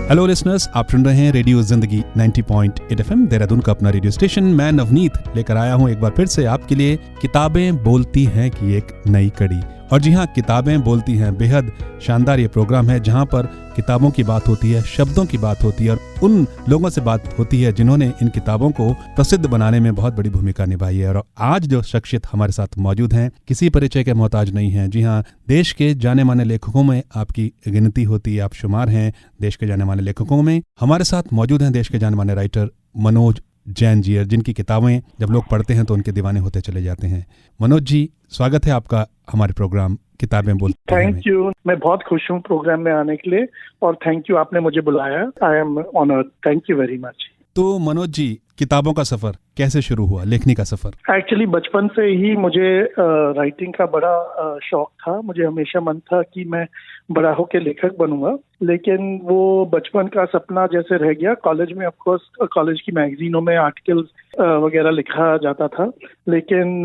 Hello listeners, आप सुन रहे हैं रेडियो जिंदगी 90.8 FM देहरादून का अपना रेडियो स्टेशन। मैं नवनीत लेकर आया हूं एक बार फिर से आपके लिए किताबें बोलती हैं की एक नई कड़ी। और जी हाँ, किताबें बोलती हैं बेहद शानदार ये प्रोग्राम है जहां पर किताबों की बात होती है, शब्दों की बात होती है और उन लोगों से बात होती है जिन्होंने इन किताबों को प्रसिद्ध बनाने में बहुत बड़ी भूमिका निभाई है। और आज जो शख्सियत हमारे साथ मौजूद हैं किसी परिचय के मोहताज नहीं हैं। जी हाँ, देश के जाने माने लेखकों में आपकी गिनती होती है, आप शुमार हैं देश के जाने माने लेखकों में। हमारे साथ मौजूद हैं देश के जाने माने राइटर मनोज जैन जी, जिनकी किताबें जब लोग पढ़ते हैं तो उनके दीवाने होते चले जाते हैं। मनोज जी, स्वागत है आपका हमारे प्रोग्राम किताबें बोलती हैं। थैंक यू, मैं बहुत खुश हूँ प्रोग्राम में आने के लिए और थैंक यू आपने मुझे बुलाया। I am honoured, thank you very much. तो मनोज जी, किताबों का सफर कैसे शुरू हुआ, लेखनी का सफर? एक्चुअली बचपन से ही मुझे राइटिंग का बड़ा शौक था। मुझे हमेशा मन था कि मैं बड़ा होकर लेखक बनूंगा, लेकिन वो बचपन का सपना जैसे रह गया। कॉलेज में ऑफ कोर्स कॉलेज की मैगजीनों में आर्टिकल्स वगैरह लिखा जाता था, लेकिन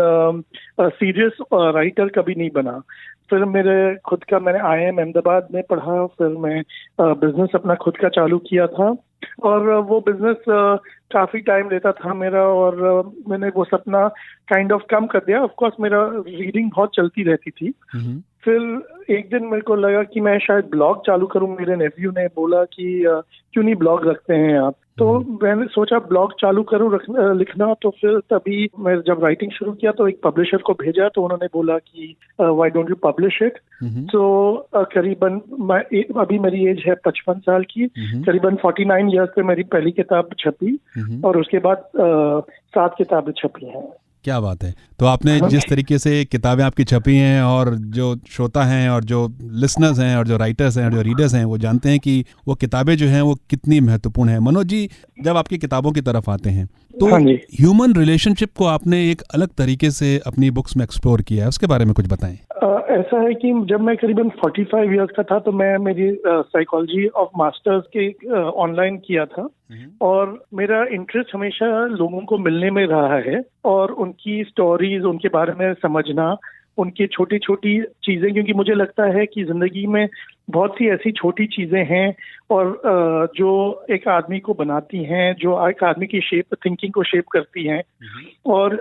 सीरियस राइटर कभी नहीं बना। फिर मैंने IIM अहमदाबाद में पढ़ा, फिर मैं बिजनेस अपना खुद का चालू किया था और वो बिजनेस काफी टाइम लेता था मेरा और मैंने वो सपना काइंड ऑफ कम कर दिया। ऑफ कोर्स मेरा रीडिंग बहुत चलती रहती थी। फिर एक दिन मेरे को लगा कि मैं शायद ब्लॉग चालू करूं। मेरे नेफ्यू ने बोला कि क्यों नहीं ब्लॉग रखते हैं आप, तो मैंने सोचा ब्लॉग चालू करूं लिखना। तो फिर तभी मैं जब राइटिंग शुरू किया तो एक पब्लिशर को भेजा, तो उन्होंने बोला कि why don't you publish it. तो करीबन अभी मेरी एज है 55 साल की, करीबन 49 ईयर्स पे मेरी पहली किताब छपी और उसके बाद 7 किताबें छपी हैं। क्या बात है। तो आपने जिस तरीके से किताबें आपकी छपी हैं और जो श्रोता हैं और जो लिसनर्स हैं और जो राइटर्स हैं और जो रीडर्स हैं वो जानते हैं कि वो किताबें जो हैं वो कितनी महत्वपूर्ण है। मनोज जी, जब आपकी किताबों की तरफ आते हैं तो ह्यूमन रिलेशनशिप को आपने एक अलग तरीके से अपनी बुक्स में एक्सप्लोर किया है, उसके बारे में कुछ बताएं। ऐसा है कि जब मैं करीबन 45 इयर्स का था तो मैं मेरी साइकोलॉजी ऑफ मास्टर्स के ऑनलाइन किया था और मेरा इंटरेस्ट हमेशा लोगों को मिलने में रहा है और उनकी स्टोरीज, उनके बारे में समझना, उनकी छोटी छोटी चीजें, क्योंकि मुझे लगता है कि जिंदगी में बहुत सी ऐसी छोटी चीजें हैं और जो एक आदमी को बनाती हैं, जो एक आदमी की थिंकिंग को शेप करती हैं। और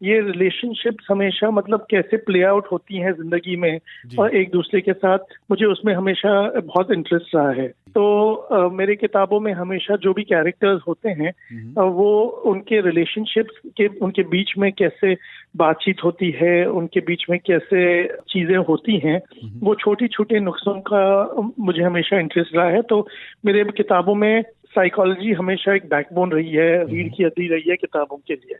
ये रिलेशनशिप्स हमेशा मतलब कैसे प्ले आउट होती हैं जिंदगी में और एक दूसरे के साथ, मुझे उसमें हमेशा बहुत इंटरेस्ट रहा है। तो मेरे किताबों में हमेशा जो भी कैरेक्टर्स होते हैं वो उनके रिलेशनशिप्स के, उनके बीच में कैसे बातचीत होती है, उनके बीच में कैसे चीजें होती हैं, वो छोटी छोटे नुस्खों का मुझे हमेशा इंटरेस्ट रहा है। तो मेरे किताबों में साइकोलॉजी हमेशा एक बैकबोन रही है, रीढ़ की हड्डी रही है किताबों के लिए।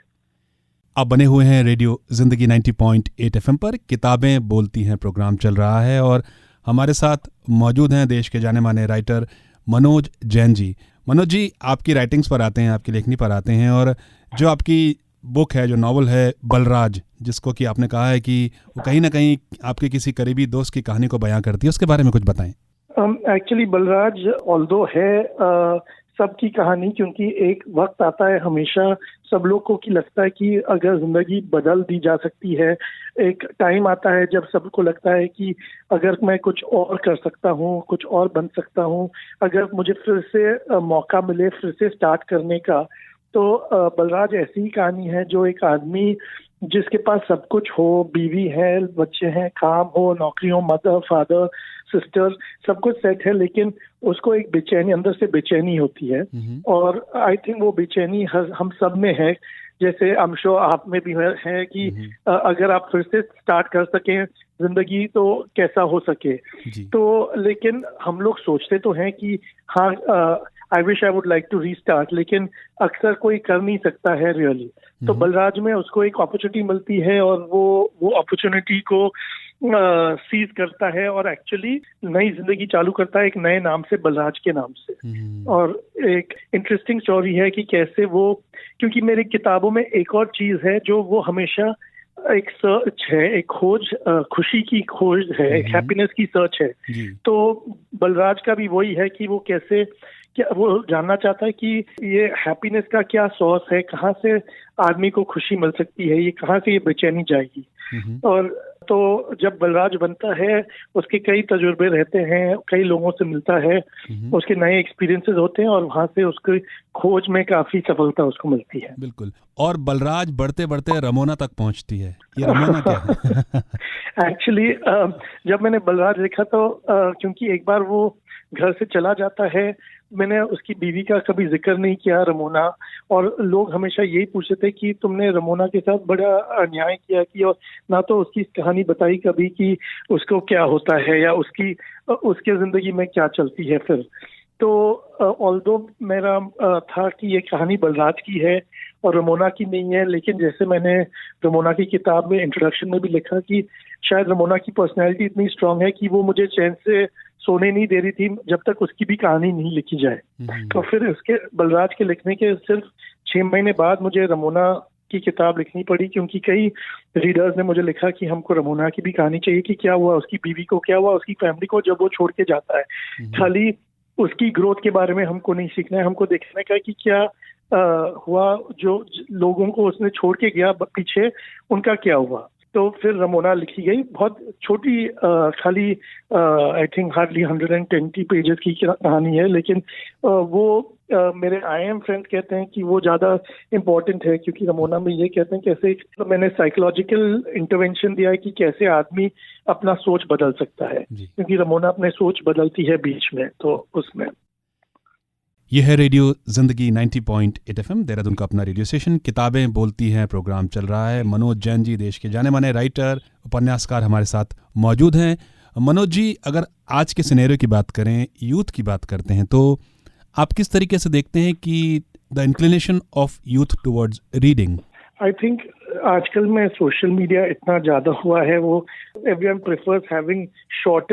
आप बने हुए हैं रेडियो जिंदगी 90.8 FM पर, किताबें बोलती हैं प्रोग्राम चल रहा है और हमारे साथ मौजूद हैं देश के जाने माने राइटर मनोज जैन जी। मनोज जी, आपकी राइटिंग्स पर आते हैं, आपकी लेखनी पर आते हैं और जो आपकी बुक है, जो नॉवल है बलराज, जिसको कि आपने कहा है कि वो कहीं ना कहीं आपके किसी करीबी दोस्त की कहानी को बयां करती है, उसके बारे में कुछ बताएं। एक्चुअली बलराज ऑल्दो है सबकी कहानी, क्योंकि एक वक्त आता है हमेशा सब लोगों की लगता है कि अगर जिंदगी बदल दी जा सकती है, एक टाइम आता है जब सबको लगता है कि अगर मैं कुछ और कर सकता हूँ, कुछ और बन सकता हूँ, अगर मुझे फिर से मौका मिले फिर से स्टार्ट करने का। तो बलराज ऐसी ही कहानी है जो एक आदमी जिसके पास सब कुछ हो, बीवी है, बच्चे हैं, काम हो, नौकरी हो, मदर फादर सिस्टर, सब कुछ सेट है, लेकिन उसको एक बेचैनी, अंदर से बेचैनी होती है। और आई थिंक वो बेचैनी हम सब में है, जैसे आई एम श्योर आप में भी है कि अगर आप फिर से स्टार्ट कर सकें जिंदगी तो कैसा हो सके। तो लेकिन हम लोग सोचते तो हैं कि हाँ, I wish I would like to restart, लेकिन अक्सर कोई कर नहीं सकता है रियली। तो बलराज में उसको एक अपॉर्चुनिटी मिलती है और वो अपॉर्चुनिटी को सीज करता है और एक्चुअली नई जिंदगी चालू करता है एक नए नाम से, बलराज के नाम से। और एक इंटरेस्टिंग स्टोरी है कि कैसे वो, क्योंकि मेरी किताबों में एक और चीज है जो वो हमेशा एक सर्च है, एक खोज, खुशी की खोज है, एक हैप्पीनेस की सर्च है। तो बलराज का भी वही है कि वो कैसे, क्या वो जानना चाहता है कि ये हैप्पीनेस का क्या सोर्स है, कहाँ से आदमी को खुशी मिल सकती है, ये कहाँ से ये बेचैनी जाएगी। और तो जब बलराज बनता है उसके कई तजुर्बे रहते हैं, कई लोगों से मिलता है, उसके नए एक्सपीरियंसेस होते हैं और वहाँ से उसकी खोज में काफी सफलता उसको मिलती है। बिल्कुल। और बलराज बढ़ते बढ़ते रमोना तक पहुँचती है, ये रमोना क्या है? एक्चुअली जब मैंने बलराज देखा तो क्योंकि एक बार वो घर से चला जाता है, मैंने उसकी बीवी का कभी जिक्र नहीं किया रमोना, और लोग हमेशा यही पूछते थे कि तुमने रमोना के साथ बड़ा अन्याय किया कि, और ना तो उसकी कहानी बताई कभी कि उसको क्या होता है या उसके जिंदगी में क्या चलती है फिर। तो ऑल्दो मेरा था कि ये कहानी बलराज की है और रमोना की नहीं है, लेकिन जैसे मैंने रमोना की किताब में इंट्रोडक्शन में भी लिखा कि शायद रमोना की पर्सनैलिटी इतनी स्ट्रांग है कि वो मुझे चैन से सोने नहीं दे रही थी जब तक उसकी भी कहानी नहीं लिखी जाए। तो फिर उसके बलराज के लिखने के सिर्फ 6 महीने बाद मुझे रमोना की किताब लिखनी पड़ी, क्योंकि कई रीडर्स ने मुझे लिखा कि हमको रमोना की भी कहानी चाहिए कि क्या हुआ उसकी बीवी को, क्या हुआ उसकी फैमिली को जब वो छोड़ के जाता है। खाली उसकी ग्रोथ के बारे में हमको नहीं सीखना है, हमको देखने का कि क्या हुआ, जो लोगों को उसने छोड़ के गया पीछे, उनका क्या हुआ। तो फिर रमोना लिखी गई, बहुत छोटी खाली आई थिंक हार्डली 120 पेजेस की कहानी है, लेकिन वो मेरे IIM फ्रेंड्स कहते हैं कि वो ज़्यादा इम्पोर्टेंट है, क्योंकि रमोना में ये कहते हैं कैसे मैंने साइकोलॉजिकल इंटरवेंशन दिया है कि कैसे आदमी अपना सोच बदल सकता है, क्योंकि रमोना अपने सोच बदलती है बीच में। तो उसमें यह है रेडियो जिंदगी 90.8 FM, देहरादून का अपना रेडियो स्टेशन। किताबें बोलती हैं प्रोग्राम चल रहा है। मनोज जैन जी, देश के जाने माने राइटर, उपन्यासकार, हमारे साथ मौजूद हैं। मनोज जी, अगर आज के सिनेरियो की बात करें, यूथ की बात करते हैं, तो आप किस तरीके से देखते हैं कि the inclination of youth towards reading? I think आजकल में सोशल मीडिया इतना ज्यादा हुआ है, वो एवरीवन प्रेफर्स हैविंग शॉर्ट।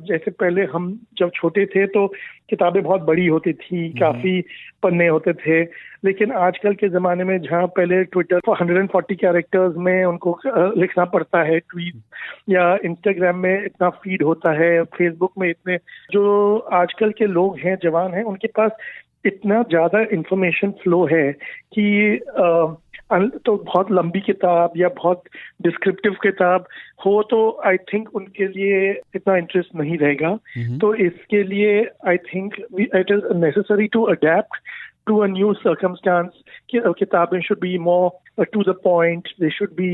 जैसे पहले हम जब छोटे थे तो किताबें बहुत बड़ी होती थी, काफी पन्ने होते थे, लेकिन आजकल के जमाने में जहाँ पहले ट्विटर पर 140 कैरेक्टर्स में उनको लिखना पड़ता है ट्वीट, या इंस्टाग्राम में इतना फीड होता है, फेसबुक में इतने, जो आजकल के लोग हैं, जवान हैं, उनके पास इतना ज्यादा इंफॉर्मेशन फ्लो है कि तो बहुत लंबी किताब या बहुत डिस्क्रिप्टिव किताब हो तो आई थिंक उनके लिए इतना इंटरेस्ट नहीं रहेगा। तो इसके लिए I think it is necessary to adapt to a new circumstance. किताबें should be more to the point, they should be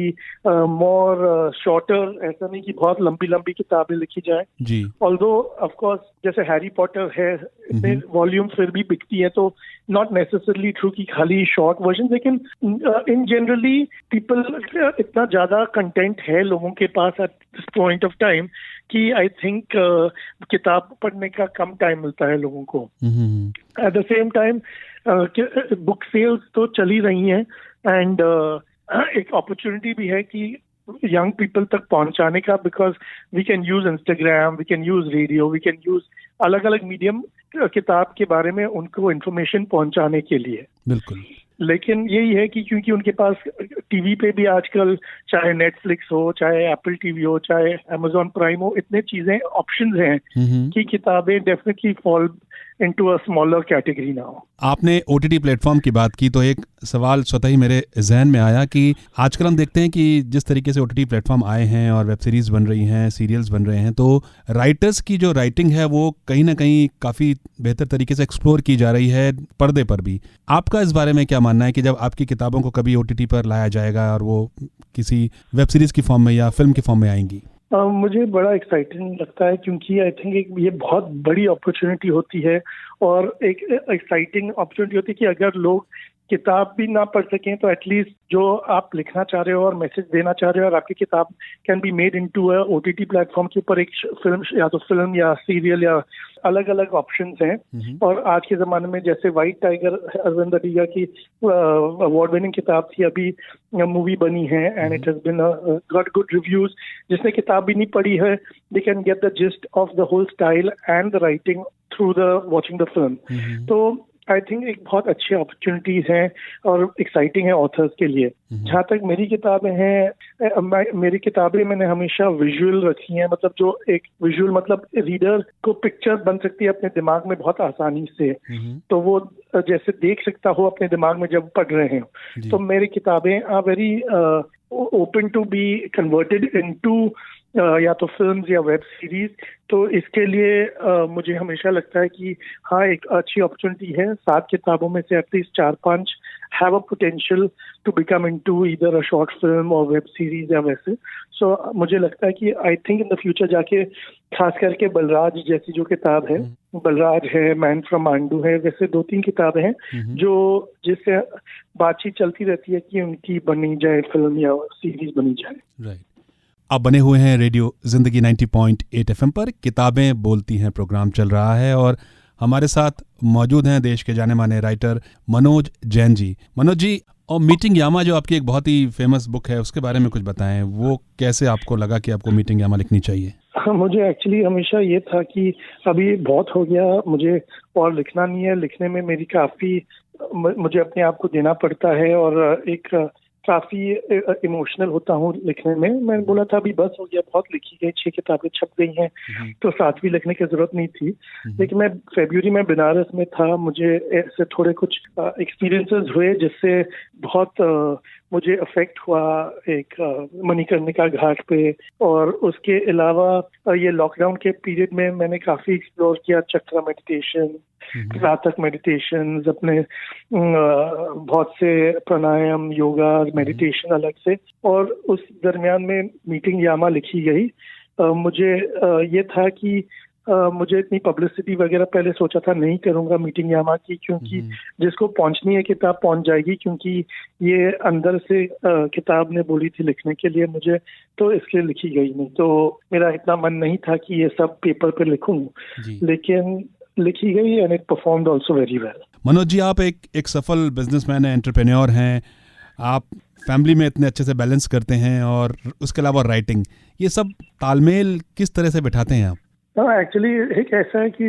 more shorter, ऐसा नहीं कि बहुत लंबी किताबें लिखी जाए जी। Although of course जैसे हैरी पॉटर है, इतने वॉल्यूम फिर भी बिकती है, तो not necessarily true कि खाली शॉर्ट वर्जन, लेकिन in generally people इतना ज्यादा कंटेंट है लोगों के पास at this point of time कि आई थिंक किताब पढ़ने का कम टाइम मिलता है लोगों को। At the same time book sales तो चली रही हैं, एंड एक अपॉर्चुनिटी भी है कि यंग पीपल तक पहुंचाने का, because we can use Instagram, we can use radio, we can use अलग अलग मीडियम किताब के बारे में उनको इन्फॉर्मेशन पहुंचाने के लिए। बिल्कुल। लेकिन यही है कि क्योंकि उनके पास टीवी पे भी आजकल चाहे नेटफ्लिक्स हो, चाहे एप्पल टीवी हो, चाहे अमेज़न प्राइम हो, इतने चीजें ऑप्शंस हैं कि किताबें definitely fall into a smaller category now. आपने OTT प्लेटफॉर्म की बात की तो एक सवाल स्वतः ही मेरे जहन में आया कि आजकल हम देखते हैं कि जिस तरीके से OTT प्लेटफॉर्म आए हैं और वेब सीरीज बन रही हैं, सीरियल्स बन रहे हैं, तो राइटर्स की जो राइटिंग है वो कहीं ना कहीं काफ़ी बेहतर तरीके से एक्सप्लोर की जा रही है पर्दे पर भी। आपका इस बारे में क्या मानना है कि जब आपकी किताबों को कभी OTT पर लाया जाएगा और वो किसी वेब सीरीज की फॉर्म में या फिल्म की फॉर्म में आएंगी? मुझे बड़ा एक्साइटिंग लगता है, क्योंकि आई थिंक ये बहुत बड़ी अपॉर्चुनिटी होती है, और एक एक्साइटिंग अपॉर्चुनिटी होती है कि अगर लोग किताब भी ना पढ़ सकें तो एटलीस्ट जो आप लिखना चाह रहे हो और मैसेज देना चाह रहे हो, और आपकी किताब can be made into a OTT platform के ऊपर एक फिल्म, या तो फिल्म या सीरियल या अलग अलग ऑप्शंस हैं। और आज के ज़माने में जैसे व्हाइट टाइगर, अरविंद अडिगा की अवार्ड विनिंग किताब थी, अभी मूवी बनी है, and it has been got good reviews. जिसने किताब भी नहीं पढ़ी है, they can get the gist of the whole style and the writing through the watching the film. तो आई थिंक एक बहुत अच्छी अपॉर्चुनिटीज हैं और एक्साइटिंग है ऑथर्स के लिए। जहाँ तक मेरी किताबें हैं, मेरी किताबें मैंने हमेशा विजुअल रखी हैं, मतलब जो एक विजुअल मतलब रीडर को पिक्चर बन सकती है अपने दिमाग में बहुत आसानी से, तो वो जैसे देख सकता हो अपने दिमाग में जब पढ़ रहे हैं। तो मेरी किताबें are very open to be converted into या तो फिल्म्स या वेब सीरीज। तो इसके लिए मुझे हमेशा लगता है कि हाँ एक अच्छी अपॉर्चुनिटी है। 7 किताबों में से at least 4-5 have a potential to become into either a short film और वेब सीरीज या वैसे। सो मुझे लगता है कि I think in the future जाके खास करके बलराज जैसी जो किताब है, बलराज है, मैन फ्रॉम मांडू है, वैसे 2-3 किताबें हैं जो जिससे बातचीत चलती रहती है कि उनकी बनी जाए फिल्म या सीरीज बनी जाए। राइट। आप बने हुए हैं रेडियो जिंदगी 90.8 एफएम पर, किताबें बोलती हैं प्रोग्राम चल रहा है और हमारे साथ मौजूद हैं देश के जाने माने राइटर मनोज जैन जी। मनोज जी, और मीटिंग यामा जो आपकी एक बहुत ही फेमस बुक है उसके बारे में कुछ बताएं, वो कैसे आपको लगा कि आपको मीटिंग यामा लिखनी चाहिए? हाँ, मुझे एक्चुअली हमेशा ये था कि अभी बहुत हो गया, मुझे और लिखना नहीं है। लिखने में मेरी काफ़ी मुझे अपने आप को देना पड़ता है और एक काफ़ी इमोशनल होता हूँ लिखने में। मैंने बोला था अभी बस हो गया, बहुत लिखी गई, 6 किताबें छप गई हैं, तो 7वीं लिखने की जरूरत नहीं थी। लेकिन मैं फरवरी में बनारस में था, मुझे ऐसे थोड़े कुछ एक्सपीरियंसेस हुए जिससे बहुत मुझे अफेक्ट हुआ एक मणिकर्णिका घाट पे। और उसके अलावा ये लॉकडाउन के पीरियड में मैंने काफ़ी एक्सप्लोर किया चक्र मेडिटेशन, प्रातः मेडिटेशन, अपने बहुत से प्राणायाम, योगा, मेडिटेशन अलग से। और उस दरमियान में मीटिंग यामा लिखी गई। मुझे ये था कि मुझे इतनी पब्लिसिटी वगैरह पहले सोचा था नहीं करूंगा मीटिंग यामा की, क्योंकि जिसको पहुंचनी है किताब पहुंच जाएगी, क्योंकि ये अंदर से किताब ने बोली थी लिखने के लिए मुझे, तो इसलिए लिखी गई नहीं। तो मेरा इतना मन नहीं था कि ये सब पेपर पे लिखूं, लेकिन लिखी गई and it performed also very well. Manoj ji, आप एक सफल बिजनेसमैन हैं, एंटरप्रेन्योर हैं, आप फैमिली में इतने अच्छे से बैलेंस करते हैं और उसके अलावा राइटिंग, ये सब तालमेल किस तरह से बिठाते हैं आप? हाँ, एक्चुअली एक ऐसा है कि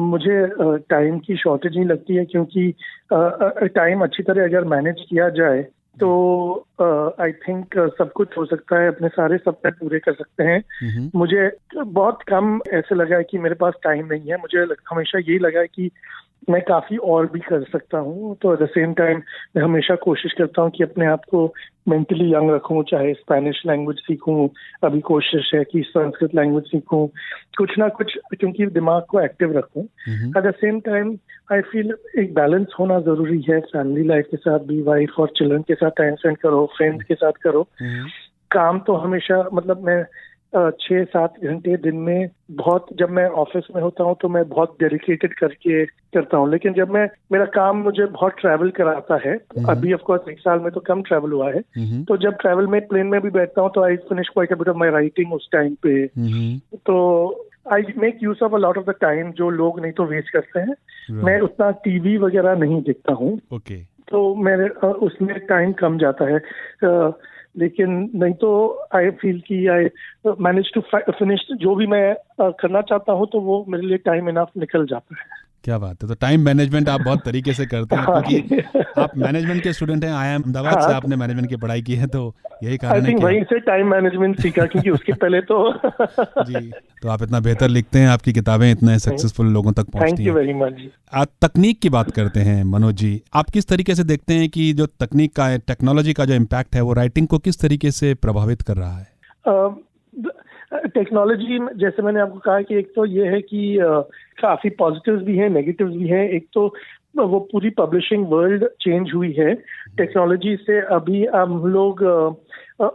मुझे टाइम की शॉर्टेज नहीं लगती है, क्योंकि टाइम अच्छी तरह अगर मैनेज किया जाए तो आई थिंक सब कुछ हो सकता है, अपने सारे सपने पूरे कर सकते हैं। मुझे बहुत कम ऐसे लगा है कि मेरे पास टाइम नहीं है। मुझे हमेशा यही लगा है कि मैं काफ़ी और भी कर सकता हूँ। तो एट द सेम टाइम मैं हमेशा कोशिश करता हूँ कि अपने आप को मेंटली यंग रखूँ, चाहे स्पेनिश लैंग्वेज सीखूँ, अभी कोशिश है कि संस्कृत लैंग्वेज सीखूँ, कुछ ना कुछ, क्योंकि दिमाग को एक्टिव रखूँ। Eight the same time I feel एक बैलेंस होना ज़रूरी है। फैमिली लाइफ के साथ भी, वाइफ और चिल्ड्रन के साथ टाइम स्पेंड करो, फ्रेंड्स के साथ करो। काम तो हमेशा, मतलब मैं 6-7 घंटे दिन में बहुत, जब मैं ऑफिस में होता हूँ तो मैं बहुत डेडिकेटेड करके करता हूँ। लेकिन जब मेरा काम मुझे बहुत ट्रैवल कराता है, अभी ऑफ कोर्स 1 साल में तो कम ट्रैवल हुआ है, तो जब ट्रैवल में प्लेन में भी बैठता हूँ तो I finish quite a bit of my writing उस टाइम पे। तो I make use of a lot of the time जो लोग नहीं तो वेस्ट करते हैं। मैं उतना टीवी वगैरह नहीं देखता हूँ, तो मेरे उसमें टाइम कम जाता है। लेकिन नहीं तो आई फील कि आई मैनेज टू फिनिश जो भी मैं करना चाहता हूँ, तो वो मेरे लिए टाइम इनफ निकल जाता है। क्या बात है। तो टाइम मैनेजमेंट आप बहुत तरीके से करते हैं, क्योंकि आप मैनेजमेंट के स्टूडेंट हैं। आईआईएम अहमदाबाद से आपने मैनेजमेंट की पढ़ाई की है, तो यही कारण है कि वहीं से टाइम मैनेजमेंट सीखा, क्योंकि उसके पहले तो जी, तो आप इतना बेहतर लिखते हैं, आपकी किताबें इतने सक्सेसफुल लोगों तक पहुंचती हैं। Thank you very much. आप तकनीक की बात करते हैं मनोज जी, आप किस तरीके से देखते हैं कि जो तकनीक का, टेक्नोलॉजी का जो इम्पैक्ट है वो राइटिंग को किस तरीके से प्रभावित कर रहा है? टेक्नोलॉजी, जैसे मैंने आपको कहा कि एक तो ये है कि काफी पॉजिटिव्स भी हैं, नेगेटिव्स भी हैं। एक तो वो पूरी पब्लिशिंग वर्ल्ड चेंज हुई है टेक्नोलॉजी से। अभी हम लोग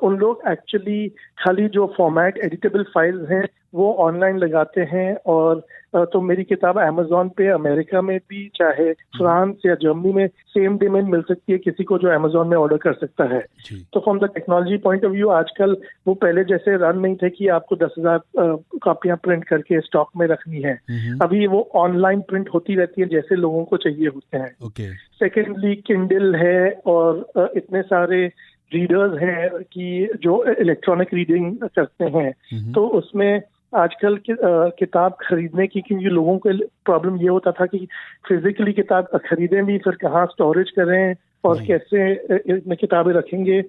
उन लोग एक्चुअली खाली जो फॉर्मेट एडिटेबल फाइल्स हैं वो ऑनलाइन लगाते हैं, और तो मेरी किताब अमेज़न पे अमेरिका में भी, चाहे फ्रांस या जर्मनी में सेम डे में मिल सकती है किसी को जो अमेज़न में ऑर्डर कर सकता है। तो from the technology point of view आजकल वो पहले जैसे रन नहीं थे कि आपको 10,000 कॉपियां प्रिंट करके स्टॉक में रखनी है। अभी वो ऑनलाइन प्रिंट होती रहती है जैसे लोगों को चाहिए होते हैं। सेकेंडली किंडल है, और इतने सारे रीडर्स हैं कि जो इलेक्ट्रॉनिक रीडिंग करते हैं, तो उसमें आजकल किताब खरीदने की, क्योंकि लोगों को प्रॉब्लम ये होता था कि फिजिकली किताब खरीदें भी, फिर कहाँ स्टोरेज करें और कैसे इसमें किताबें रखेंगे,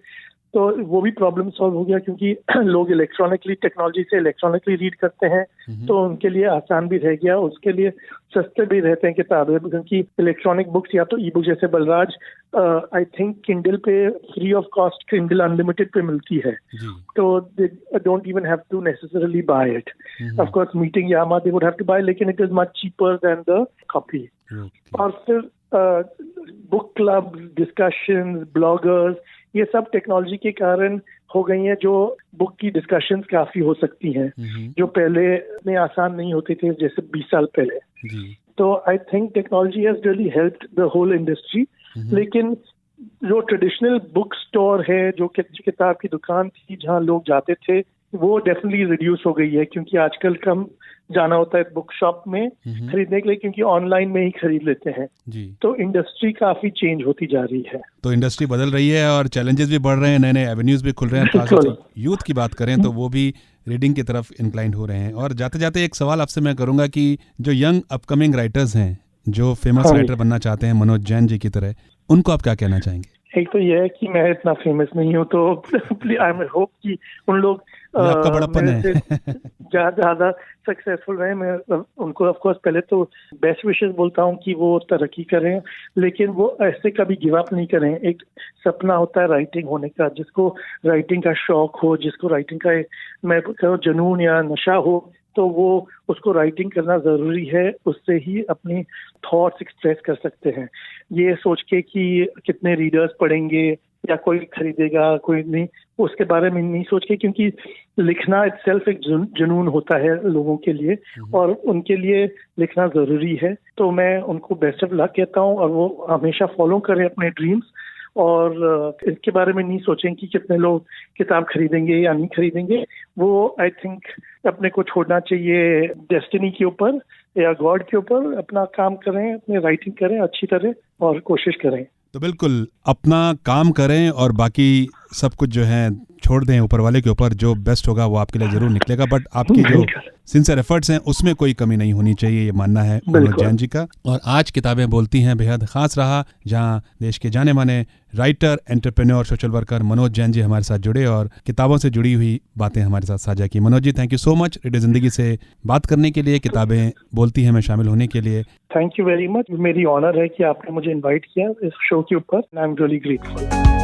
तो वो भी प्रॉब्लम सॉल्व हो गया, क्योंकि लोग इलेक्ट्रॉनिकली, टेक्नोलॉजी से इलेक्ट्रॉनिकली रीड करते हैं, तो उनके लिए आसान भी रह गया, उसके लिए सस्ते भी रहते हैं किताबें, क्योंकि इलेक्ट्रॉनिक बुक्स या तो ई बुक, जैसे बलराज आई थिंक किंडल पे free of cost Kindle unlimited पे मिलती है, तो they don't even have to necessarily buy it. Of course meeting यामा they would have to buy, लेकिन it is much cheaper than the copy. और फिर book club, discussions, bloggers, ये सब टेक्नोलॉजी के कारण हो गई हैं, जो बुक की डिस्कशंस काफी हो सकती हैं, जो पहले में आसान नहीं होते थे, जैसे 20 साल पहले। तो I think technology has really helped the whole industry. लेकिन जो ट्रेडिशनल बुक स्टोर है, जो किताब की दुकान थी जहाँ लोग जाते थे, वो डेफिनेटली रिड्यूस हो गई है, क्योंकि आजकल कम जाना होता है बुक शॉप में खरीदने के लिए, क्योंकि ऑनलाइन में ही खरीद लेते हैं जी। तो इंडस्ट्री काफी चेंज होती जा रही है। तो इंडस्ट्री बदल रही है और चैलेंजेस भी बढ़ रहे हैं, नए नए एवेन्यूज भी खुल रहे हैं। खासतौर से यूथ की बात करें तो वो भी रीडिंग की तरफ इंक्लाइंड हो रहे हैं। और जाते जाते एक सवाल आपसे मैं करूंगा कि जो यंग अपकमिंग राइटर्स हैं, जो फेमस राइटर बनना चाहते हैं मनोज जैन जी की तरह, उनको आप क्या कहना चाहेंगे? एक तो यह है कि मैं इतना फेमस नहीं हूँ, तो आई होप कि उन लोग आपका बड़ापन है ज्यादा सक्सेसफुल रहे। मैं उनको ऑफ कोर्स पहले तो बेस्ट विशेस बोलता हूँ कि वो तरक्की करें, लेकिन वो ऐसे कभी गिव अप नहीं करें। एक सपना होता है राइटिंग होने का, जिसको राइटिंग का शौक हो, जिसको राइटिंग का मैं कहूँ जुनून या नशा हो, तो वो उसको राइटिंग करना ज़रूरी है। उससे ही अपनी थॉट्स एक्सप्रेस कर सकते हैं। ये सोच के कि कितने रीडर्स पढ़ेंगे या कोई खरीदेगा कोई नहीं, उसके बारे में नहीं सोच के, क्योंकि लिखना इटसेल्फ एक जुनून होता है लोगों के लिए, और उनके लिए लिखना ज़रूरी है। तो मैं उनको बेस्ट ऑफ लक कहता हूँ, और वो हमेशा फॉलो करें अपने ड्रीम्स, और इसके बारे में नहीं सोचें कि कितने लोग किताब खरीदेंगे या नहीं खरीदेंगे। वो आई थिंक अपने को छोड़ना चाहिए डेस्टिनी के ऊपर या गॉड के ऊपर। अपना काम करें, अपने राइटिंग करें अच्छी तरह और कोशिश करें। तो बिल्कुल अपना काम करें और बाकी सब कुछ जो है छोड़ दें ऊपर वाले के ऊपर। जो बेस्ट होगा वो आपके लिए जरूर निकलेगा, बट आपकी जो सिंसियर एफर्ट्स हैं उसमें कोई कमी नहीं होनी चाहिए, ये मानना है मनोज जैन जी का। और आज किताबें बोलती हैं बेहद खास रहा, जहां देश के जाने माने writer, entrepreneur, social worker Manoj Jain ji हमारे साथ जुड़े और किताबों से जुड़ी हुई बातें हमारे साथ साझा की। Manoj ji, thank you so much radio Zindagi से बात करने के लिए, किताबें बोलती हैं में शामिल होने के लिए। Thank you very much. मेरी ऑनर है कि आपने मुझे इन्वाइट किया इस शो के ऊपर। I am really grateful.